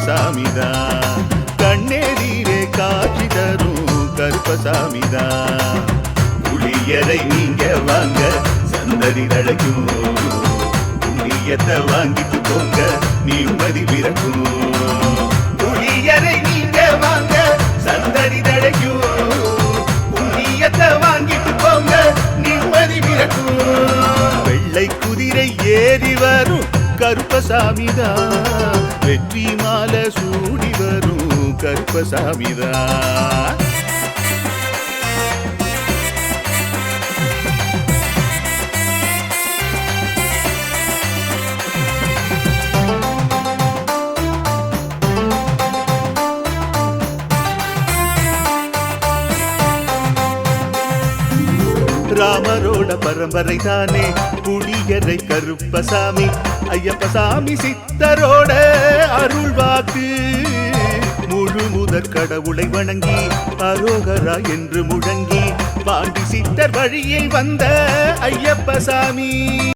கருப்பசாமிதான். கண்ணெதிரே காட்சி தரும் கருப்பசாமிதான். புளியரை நீங்க வாங்க சந்ததி தழைக்கும், புண்ணியத்தை வாங்கிட்டு போங்க நிம்மதி பிறக்கும். புளியரை நீங்க வாங்க சந்ததி தழைக்கும், புண்ணியத்தை வாங்கிட்டு போங்க நிம்மதி பிறக்கும். வெள்ளை குதிரை ஏறி வரும் கருப்பசாமிதான், வெற்றி மாலை சூடி வரும் கருப்பசாமிதான். ராமரோட பரம்பரை தானே புளியரை கருப்பசாமி. ஐயப்பசாமி சித்தரோட அருள் வாக்கு, முழு முதற் கடவுளை வணங்கி அரோகரா என்று முழங்கி பாண்டி சித்தர் வழியில் வந்த ஐயப்பசாமி.